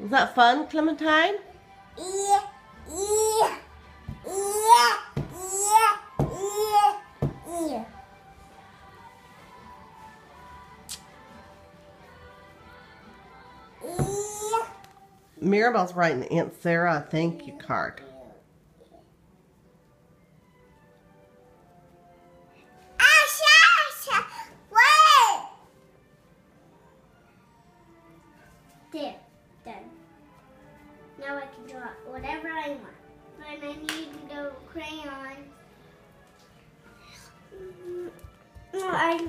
Is that fun, Clementine? Mirabelle's writing Aunt Sarah a thank you card. There, done. Now I can draw whatever I want. But I need the crayon. I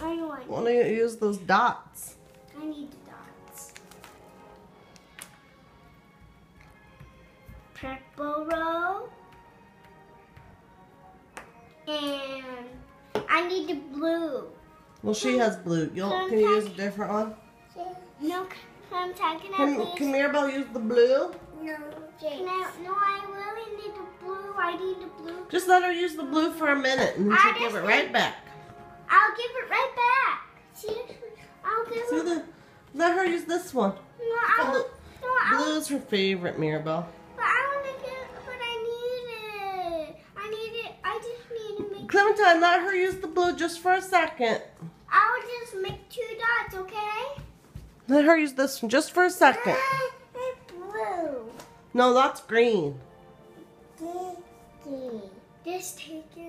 want. Want to use those dots? I need the dots. Purple row. And I need the blue. Well, she has blue. Can you use a different one? No, can Mirabelle use the blue? No, I really need the blue. I need the blue. Just let her use the blue for a minute and then she'll give it right back. I'll give it right back. See, I'll give it. Let her use this one. No, Blue is her favorite, Mirabelle. But I want to get, but I need it. I just need to make. Clementine, let her use the blue just for a second. I'll just make 2 dots, okay? Let her use this one just for a second. Blue. No, that's green. Just take it.